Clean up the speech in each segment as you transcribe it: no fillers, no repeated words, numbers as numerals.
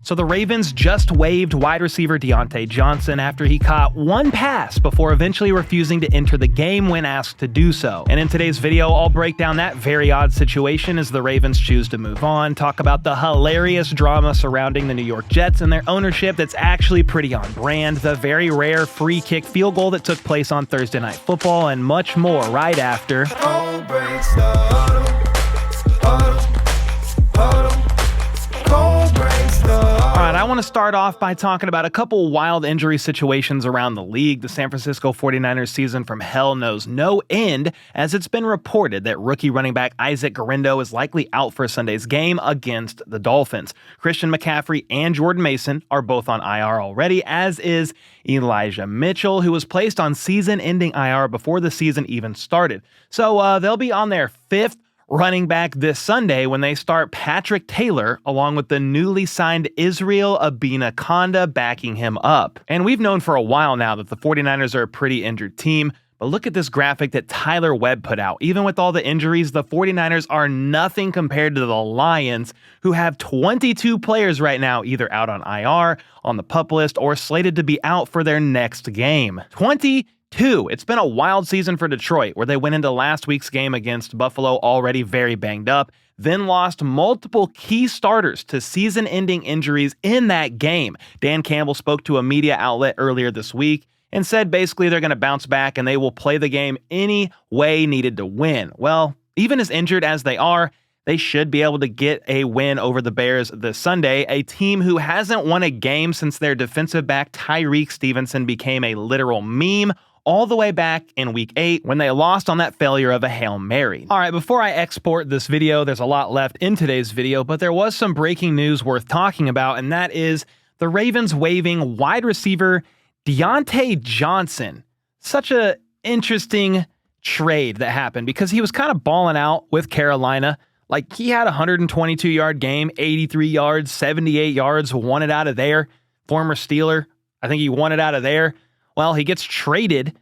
So the Ravens just waived wide receiver Diontae Johnson after he caught one pass before eventually refusing to enter the game when asked to do so. And in today's video, I'll break down that very odd situation as the Ravens choose to move on, talk about the hilarious drama surrounding the New York Jets and their ownership that's actually pretty on brand, the very rare free kick field goal that took place on Thursday Night Football, and much more right after. Alright, I want to start off by talking about a couple wild injury situations around the league. The San Francisco 49ers season from hell knows no end, as it's been reported that rookie running back Isaac Guerendo is likely out for Sunday's game against the Dolphins. Christian McCaffrey and Jordan Mason are both on IR already, as is Elijah Mitchell, who was placed on season-ending IR before the season even started. So they'll be on their fifth running back this Sunday when they start Patrick Taylor along with the newly signed Israel Abina-Konda backing him up. And we've known for a while now that the 49ers are a pretty injured team, but look at this graphic that Tyler Webb put out. Even with all the injuries, the 49ers are nothing compared to the Lions, who have 22 players right now either out on IR, on the PUP list, or slated to be out for their next game. 22. It's been a wild season for Detroit, where they went into last week's game against Buffalo already very banged up, then lost multiple key starters to season-ending injuries in that game. Dan Campbell spoke to a media outlet earlier this week and said basically they're going to bounce back and they will play the game any way needed to win. Well, even as injured as they are, they should be able to get a win over the Bears this Sunday, a team who hasn't won a game since their defensive back Tyreek Stevenson became a literal meme all the way back in week 8 when they lost on that failure of a Hail Mary. All right, before I export this video, there's a lot left in today's video, but there was some breaking news worth talking about, and that is the Ravens waiving wide receiver Diontae Johnson. Such a interesting trade that happened because he was kind of balling out with Carolina. Like, he had a 122-yard game, 83 yards, 78 yards, won it out of there. Former Steeler, I think he won it out of there. Well, he gets traded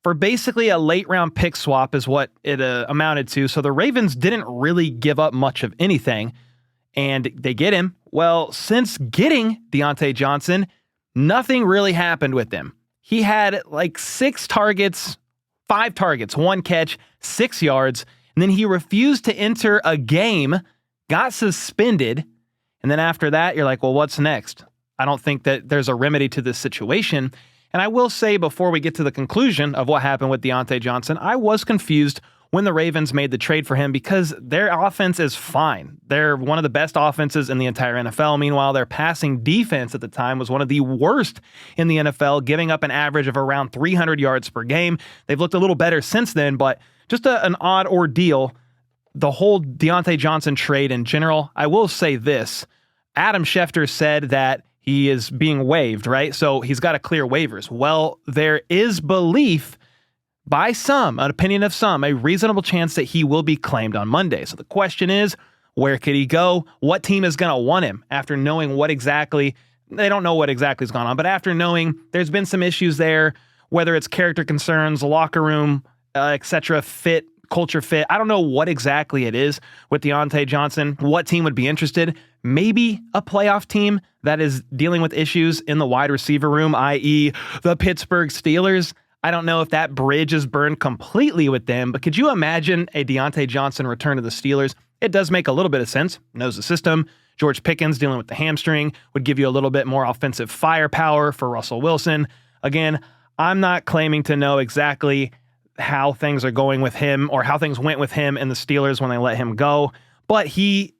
for basically a late-round pick swap is what it amounted to. So the Ravens didn't really give up much of anything, and they get him. Well, since getting Diontae Johnson, nothing really happened with him. He had like 5 targets, 1 catch, 6 yards, and then he refused to enter a game, got suspended, and then after that, you're like, well, what's next? I don't think that there's a remedy to this situation. And I will say before we get to the conclusion of what happened with Diontae Johnson, I was confused when the Ravens made the trade for him because their offense is fine. They're one of the best offenses in the entire NFL. Meanwhile, their passing defense at the time was one of the worst in the NFL, giving up an average of around 300 yards per game. They've looked a little better since then, but just an odd ordeal. The whole Diontae Johnson trade in general, I will say this. Adam Schefter said that he is being waived, right? So he's got to clear waivers. Well, there is belief by some, an opinion of some, a reasonable chance that he will be claimed on Monday. So the question is, where could he go? What team is going to want him after knowing what exactly, they don't know what exactly has gone on, but after knowing there's been some issues there, whether it's character concerns, locker room, etc., fit, culture fit. I don't know what exactly it is with Diontae Johnson. What team would be interested? Maybe a playoff team that is dealing with issues in the wide receiver room, i.e. the Pittsburgh Steelers. I don't know if that bridge is burned completely with them, but could you imagine a Diontae Johnson return to the Steelers? It does make a little bit of sense. Knows the system. George Pickens dealing with the hamstring would give you a little bit more offensive firepower for Russell Wilson. Again, I'm not claiming to know exactly how things are going with him or how things went with him and the Steelers when they let him go, but he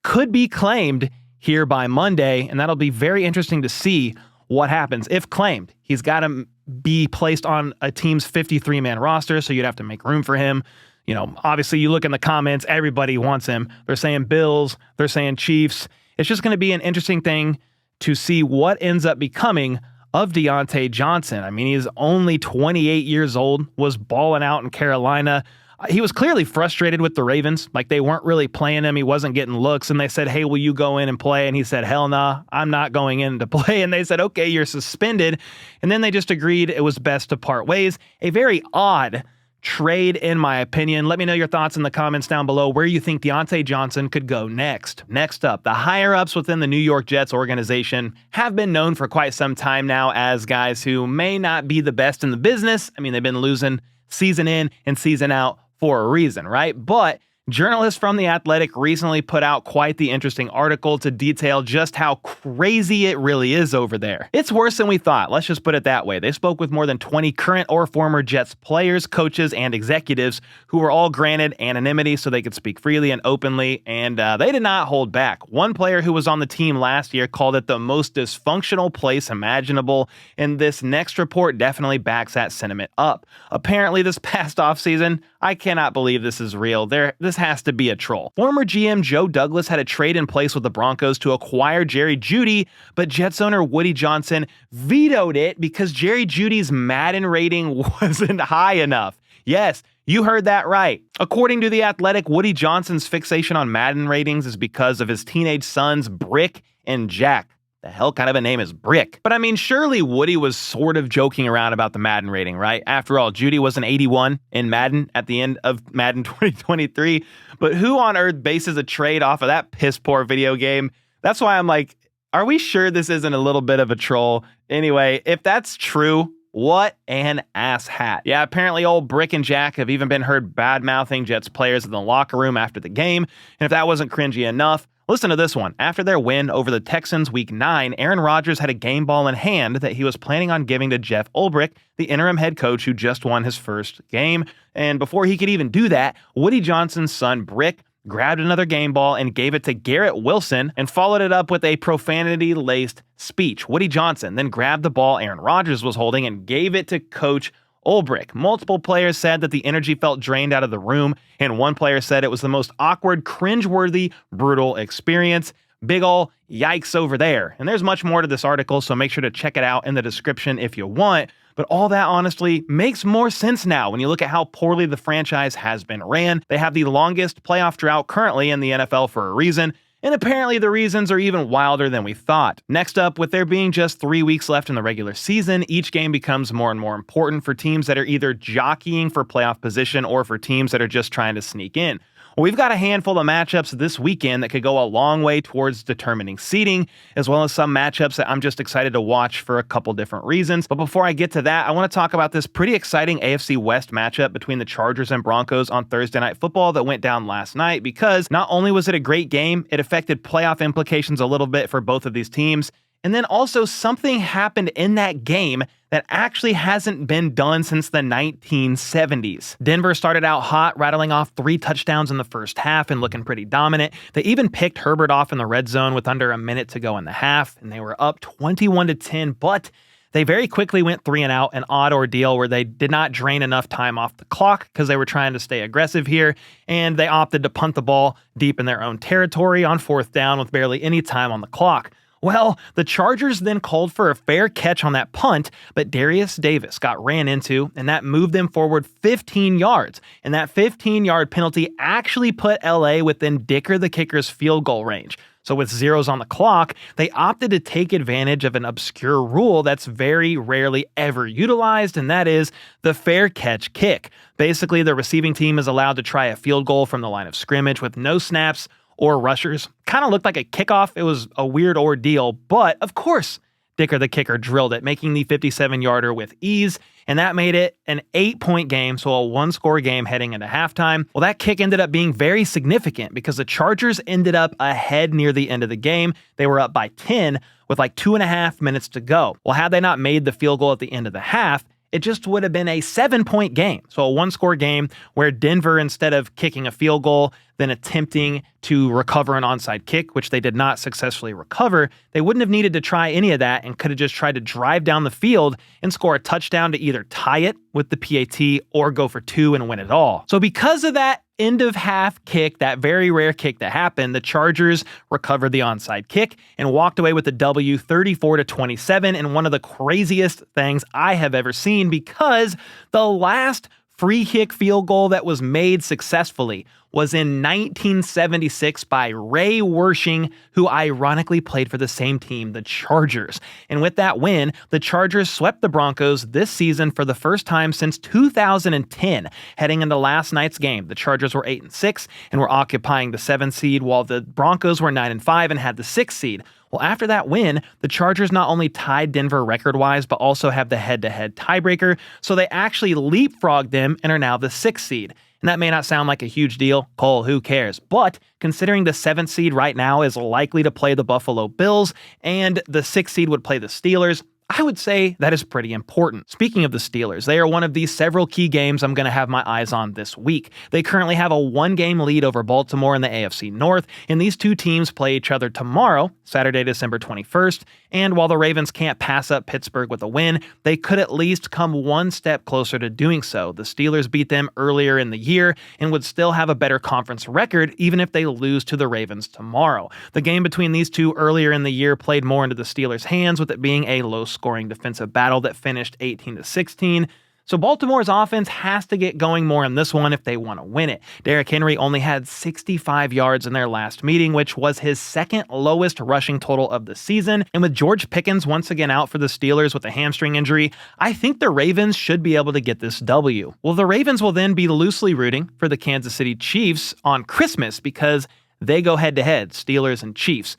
could be claimed here by Monday, and that'll be very interesting to see what happens. If claimed, he's got to be placed on a team's 53-man roster, so you'd have to make room for him. You know, obviously you look in the comments, everybody wants him. They're saying Bills, they're saying Chiefs. It's just going to be an interesting thing to see what ends up becoming of Diontae Johnson. I mean, he's only 28 years old, was balling out in Carolina. He was clearly frustrated with the Ravens. Like, they weren't really playing him. He wasn't getting looks. And they said, hey, will you go in and play? And he said, hell nah, I'm not going in to play. And they said, okay, you're suspended. And then they just agreed it was best to part ways. A very odd trade, in my opinion. Let me know your thoughts in the comments down below where you think Diontae Johnson could go next. Next up, the higher-ups within the New York Jets organization have been known for quite some time now as guys who may not be the best in the business. I mean, they've been losing season in and season out for a reason, right? But journalists from The Athletic recently put out quite the interesting article to detail just how crazy it really is over there. It's worse than we thought, let's just put it that way. They spoke with more than 20 current or former Jets players, coaches, and executives who were all granted anonymity so they could speak freely and openly, and they did not hold back. One player who was on the team last year called it the most dysfunctional place imaginable, and this next report definitely backs that sentiment up. Apparently, this past offseason, I cannot believe this is real. This has to be a troll. Former GM Joe Douglas had a trade in place with the Broncos to acquire Jerry Jeudy, but Jets owner Woody Johnson vetoed it because Jerry Jeudy's Madden rating wasn't high enough. Yes, you heard that right. According to The Athletic, Woody Johnson's fixation on Madden ratings is because of his teenage sons, Brick and Jack. The hell kind of a name is Brick? But I mean, surely Woody was sort of joking around about the Madden rating, right? After all, Jeudy was an 81 in Madden at the end of Madden 2023. But who on earth bases a trade off of that piss-poor video game? That's why I'm like, are we sure this isn't a little bit of a troll? Anyway, if that's true, what an ass hat. Yeah, apparently old Brick and Jack have even been heard bad-mouthing Jets players in the locker room after the game. And if that wasn't cringy enough, listen to this one. After their win over the Texans Week 9, Aaron Rodgers had a game ball in hand that he was planning on giving to Jeff Ulbrich, the interim head coach who just won his first game. And before he could even do that, Woody Johnson's son, Brick, grabbed another game ball and gave it to Garrett Wilson and followed it up with a profanity-laced speech. Woody Johnson then grabbed the ball Aaron Rodgers was holding and gave it to Coach Ulbrich. Multiple players said that the energy felt drained out of the room, and one player said it was the most awkward, cringeworthy, brutal experience. Big ol' yikes over there. And there's much more to this article, so make sure to check it out in the description if you want. But all that honestly makes more sense now when you look at how poorly the franchise has been ran. They have the longest playoff drought currently in the NFL for a reason. And apparently the reasons are even wilder than we thought. Next up, with there being just 3 weeks left in the regular season, each game becomes more and more important for teams that are either jockeying for playoff position or for teams that are just trying to sneak in. Well, we've got a handful of matchups this weekend that could go a long way towards determining seeding, as well as some matchups that I'm just excited to watch for a couple different reasons. But before I get to that, I want to talk about this pretty exciting AFC West matchup between the Chargers and Broncos on Thursday Night Football that went down last night, because not only was it a great game, it affected playoff implications a little bit for both of these teams. And then also something happened in that game that actually hasn't been done since the 1970s. Denver started out hot, rattling off 3 touchdowns in the first half and looking pretty dominant. They even picked Herbert off in the red zone with under a minute to go in the half, and they were up 21-10, but they very quickly went 3 and out, an odd ordeal where they did not drain enough time off the clock because they were trying to stay aggressive here, and they opted to punt the ball deep in their own territory on 4th down with barely any time on the clock. Well, the Chargers then called for a fair catch on that punt, but Darius Davis got ran into, and that moved them forward 15 yards. And that 15-yard penalty actually put LA within Dicker the kicker's field goal range. So with zeros on the clock, they opted to take advantage of an obscure rule that's very rarely ever utilized, and that is the fair catch kick. Basically, the receiving team is allowed to try a field goal from the line of scrimmage with no snaps or rushers. Kind of looked like a kickoff. It was a weird ordeal, but of course, Dicker the kicker drilled it, making the 57-yarder with ease, and that made it an 8-point game, so a 1-score game heading into halftime. Well, that kick ended up being very significant because the Chargers ended up ahead near the end of the game. They were up by 10 with like 2.5 minutes to go. Well, had they not made the field goal at the end of the half, it just would have been a 7-point game. So a 1-score game where Denver, instead of kicking a field goal, then attempting to recover an onside kick, which they did not successfully recover, they wouldn't have needed to try any of that and could have just tried to drive down the field and score a touchdown to either tie it with the PAT or go for 2 and win it all. So because of that end of half kick, that very rare kick that happened, the Chargers recovered the onside kick and walked away with the W 34-27 in one of the craziest things I have ever seen, because the last free kick field goal that was made successfully was in 1976 by Ray Wersching, who ironically played for the same team, the Chargers. And with that win, the Chargers swept the Broncos this season for the first time since 2010. Heading into last night's game, the Chargers were 8-6 and were occupying the 7th seed, while the Broncos were 9-5 and had the 6th seed. Well, after that win, the Chargers not only tied Denver record-wise, but also have the head-to-head tiebreaker, so they actually leapfrogged them and are now the 6th seed. And that may not sound like a huge deal. Cole, who cares? But considering the 7th seed right now is likely to play the Buffalo Bills and the 6th seed would play the Steelers, I would say that is pretty important. Speaking of the Steelers, they are one of these several key games I'm going to have my eyes on this week. They currently have a 1-game lead over Baltimore in the AFC North, and these two teams play each other tomorrow, Saturday, December 21st, and while the Ravens can't pass up Pittsburgh with a win, they could at least come one step closer to doing so. The Steelers beat them earlier in the year and would still have a better conference record even if they lose to the Ravens tomorrow. The game between these two earlier in the year played more into the Steelers' hands, with it being a low-scoring defensive battle that finished 18-16. So Baltimore's offense has to get going more in this one if they want to win it. Derrick Henry only had 65 yards in their last meeting, which was his second lowest rushing total of the season. And with George Pickens once again out for the Steelers with a hamstring injury, I think the Ravens should be able to get this W. Well, the Ravens will then be loosely rooting for the Kansas City Chiefs on Christmas because they go head-to-head, Steelers and Chiefs.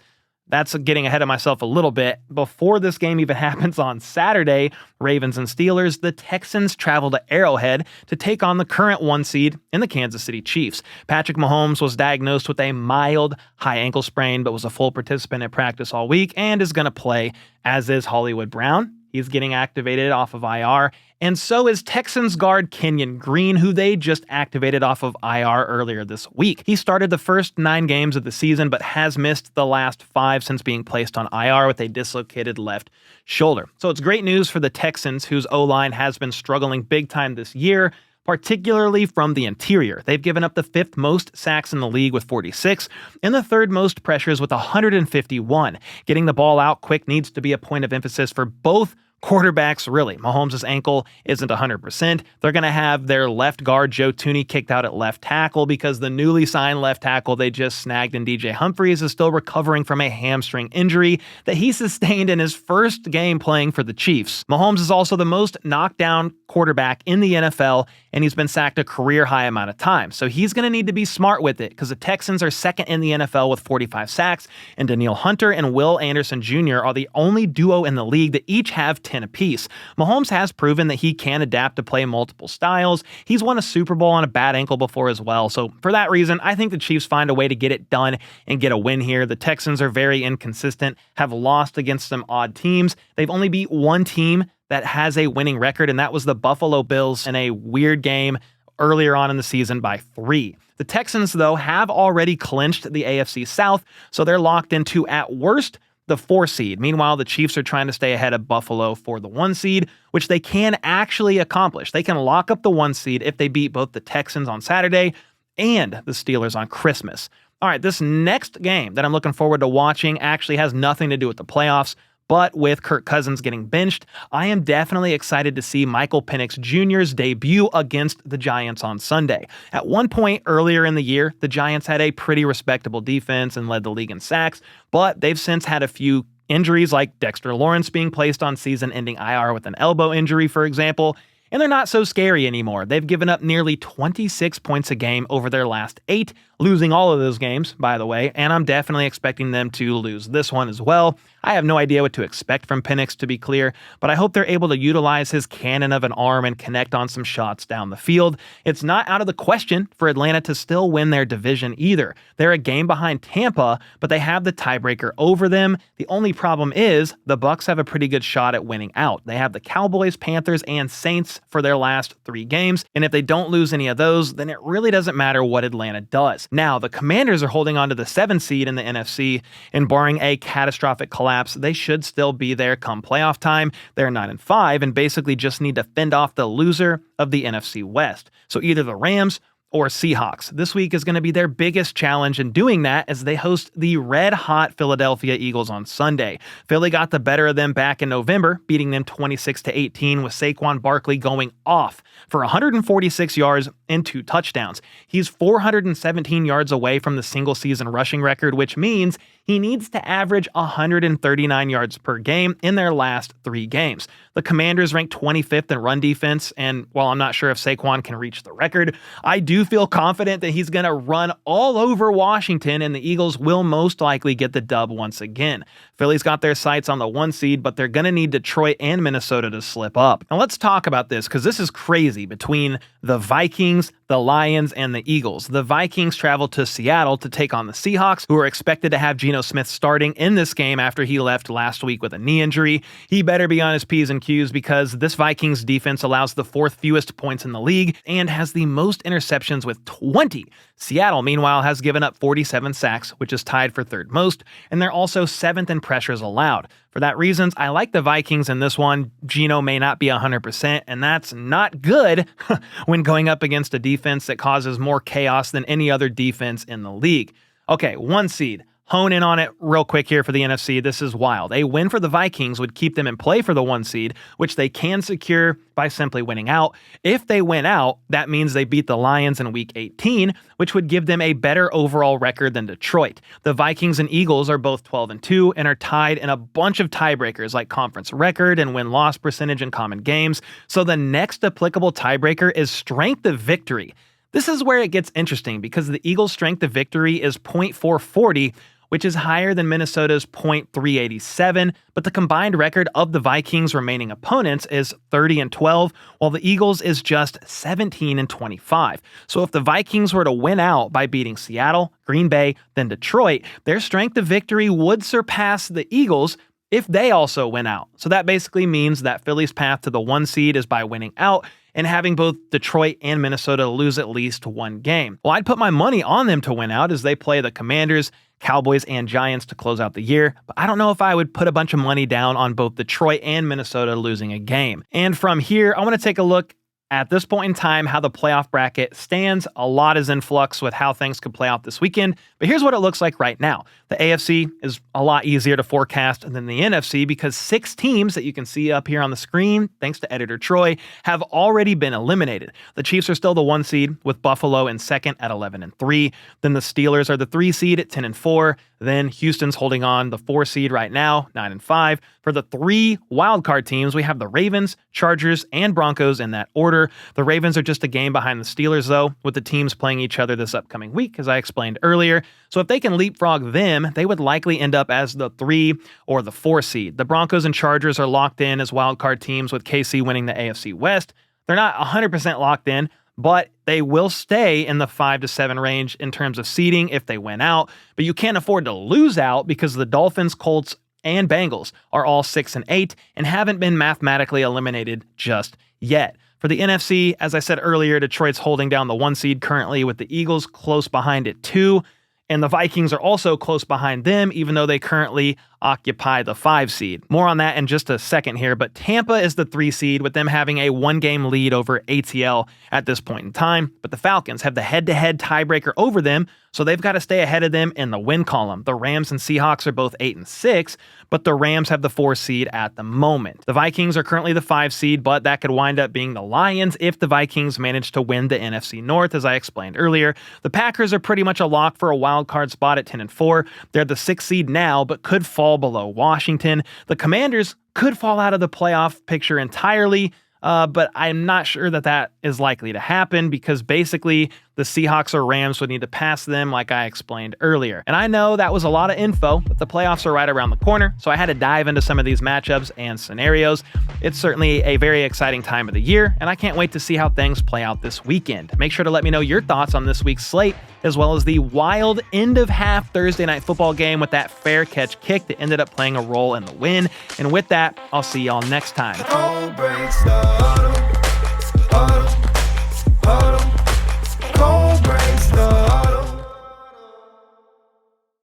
That's getting ahead of myself a little bit. Before this game even happens on Saturday, Ravens and Steelers, the Texans travel to Arrowhead to take on the current 1 seed in the Kansas City Chiefs. Patrick Mahomes was diagnosed with a mild high ankle sprain, but was a full participant at practice all week and is going to play, as is Hollywood Brown. He's getting activated off of IR, and so is Texans guard Kenyon Green, who they just activated off of IR earlier this week. He started the first 9 games of the season, but has missed the last 5 since being placed on IR with a dislocated left shoulder. So it's great news for the Texans, whose O-line has been struggling big time this year, particularly from the interior. They've given up the 5th most sacks in the league with 46, and the 3rd most pressures with 151. Getting the ball out quick needs to be a point of emphasis for both quarterbacks, really. Mahomes' ankle isn't 100%. They're going to have their left guard, Joe Thuney, kicked out at left tackle because the newly signed left tackle they just snagged in DJ Humphries is still recovering from a hamstring injury that he sustained in his first game playing for the Chiefs. Mahomes is also the most knocked down quarterback in the NFL, and he's been sacked a career-high amount of times. So he's going to need to be smart with it because the Texans are second in the NFL with 45 sacks, and Danielle Hunter and Will Anderson Jr. are the only duo in the league that each have 10 apiece. Mahomes has proven that he can adapt to play multiple styles. He's won a Super Bowl on a bad ankle before as well. So for that reason, I think the Chiefs find a way to get it done and get a win here. The Texans are very inconsistent, have lost against some odd teams. They've only beat one team that has a winning record, and that was the Buffalo Bills in a weird game earlier on in the season by 3. The Texans, though, have already clinched the AFC South, so they're locked into, at worst, the 4 seed. Meanwhile, the Chiefs are trying to stay ahead of Buffalo for the 1 seed, which they can actually accomplish. They can lock up the 1 seed if they beat both the Texans on Saturday and the Steelers on Christmas. All right, this next game that I'm looking forward to watching actually has nothing to do with the playoffs, but with Kirk Cousins getting benched, I am definitely excited to see Michael Penix Jr.'s debut against the Giants on Sunday. At one point earlier in the year, the Giants had a pretty respectable defense and led the league in sacks, but they've since had a few injuries like Dexter Lawrence being placed on season-ending IR with an elbow injury, for example, and they're not so scary anymore. They've given up nearly 26 points a game over their last 8, losing all of those games, by the way, and I'm definitely expecting them to lose this one as well. I have no idea what to expect from Penix, to be clear, but I hope they're able to utilize his cannon of an arm and connect on some shots down the field. It's not out of the question for Atlanta to still win their division either. They're a game behind Tampa, but they have the tiebreaker over them. The only problem is the Bucs have a pretty good shot at winning out. They have the Cowboys, Panthers, and Saints for their last 3 games, and if they don't lose any of those, then it really doesn't matter what Atlanta does. Now, the Commanders are holding on to the 7 seed in the NFC, and barring a catastrophic collapse, they should still be there come playoff time. They're 9-5 and basically just need to fend off the loser of the NFC West. So either the Rams or Seahawks. This week is going to be their biggest challenge in doing that as they host the red-hot Philadelphia Eagles on Sunday. Philly got the better of them back in November, beating them 26-18 with Saquon Barkley going off for 146 yards and 2 touchdowns. He's 417 yards away from the single-season rushing record, which means he needs to average 139 yards per game in their last 3 games. The Commanders rank 25th in run defense, and while I'm not sure if Saquon can reach the record, I do feel confident that he's going to run all over Washington, and the Eagles will most likely get the dub once again. Philly's got their sights on the 1 seed, but they're going to need Detroit and Minnesota to slip up. Now let's talk about this, because this is crazy between the Vikings, the Lions, and the Eagles. The Vikings travel to Seattle to take on the Seahawks, who are expected to have Geno Smith starting in this game after he left last week with a knee injury. He better be on his P's and Q's because this Vikings defense allows the 4th fewest points in the league and has the most interceptions with 20. Seattle, meanwhile, has given up 47 sacks, which is tied for 3rd most, and they're also 7th in pressures allowed. For that reasons, I like the Vikings in this one. Geno may not be 100%, and that's not good when going up against a defense that causes more chaos than any other defense in the league. Okay, 1 seed. Hone in on it real quick here for the NFC. This is wild. A win for the Vikings would keep them in play for the 1 seed, which they can secure by simply winning out. If they win out, that means they beat the Lions in Week 18, which would give them a better overall record than Detroit. The Vikings and Eagles are both 12-2 and are tied in a bunch of tiebreakers like conference record and win-loss percentage in common games. So the next applicable tiebreaker is strength of victory. This is where it gets interesting because the Eagles' strength of victory is .440, which is higher than Minnesota's .387, but the combined record of the Vikings' remaining opponents is 30-12, while the Eagles is just 17-25. So if the Vikings were to win out by beating Seattle, Green Bay, then Detroit, their strength of victory would surpass the Eagles if they also win out. So that basically means that Philly's path to the 1 seed is by winning out and having both Detroit and Minnesota lose at least 1 game. Well, I'd put my money on them to win out as they play the Commanders, Cowboys, and Giants to close out the year, but I don't know if I would put a bunch of money down on both Detroit and Minnesota losing a game. And from here, I want to take a look at this point in time how the playoff bracket stands. A lot is in flux with how things could play out this weekend, but here's what it looks like right now. The AFC is a lot easier to forecast than the NFC because 6 teams that you can see up here on the screen, thanks to editor Troy, have already been eliminated. The Chiefs are still the 1 seed with Buffalo in 2nd at 11-3. Then the Steelers are the 3 seed at 10-4. Then Houston's holding on the 4 seed right now, 9-5. For the 3 wildcard teams, we have the Ravens, Chargers, and Broncos in that order. The Ravens are just a game behind the Steelers, though, with the teams playing each other this upcoming week, as I explained earlier. So if they can leapfrog them, they would likely end up as the 3 or the 4 seed. The Broncos and Chargers are locked in as wildcard teams, with KC winning the AFC West. They're not 100% locked in, but they will stay in the 5-7 range in terms of seeding if they win out. But you can't afford to lose out because the Dolphins, Colts, and Bengals are all 6-8 and haven't been mathematically eliminated just yet. For the NFC, as I said earlier, Detroit's holding down the 1 seed currently with the Eagles close behind it 2. And the Vikings are also close behind them, even though they currently occupy the 5 seed. More on that in just a second here, but Tampa is the 3 seed with them having a 1-game lead over ATL at this point in time. But the Falcons have the head-to-head tiebreaker over them, so they've got to stay ahead of them in the win column. The Rams and Seahawks are both 8-6, but the Rams have the 4 seed at the moment. The Vikings are currently the 5 seed, but that could wind up being the Lions if the Vikings manage to win the NFC North, as I explained earlier. The Packers are pretty much a lock for a wild card spot at 10-4. They're the 6th seed now, but could fall below Washington. The Commanders could fall out of the playoff picture entirely, but I'm not sure that is likely to happen because basically the Seahawks or Rams would need to pass them like I explained earlier. And I know that was a lot of info, but the playoffs are right around the corner, so I had to dive into some of these matchups and scenarios. It's certainly a very exciting time of the year, and I can't wait to see how things play out this weekend. Make sure to let me know your thoughts on this week's slate, as well as the wild end-of-half Thursday night football game with that fair catch kick that ended up playing a role in the win. And with that, I'll see y'all next time.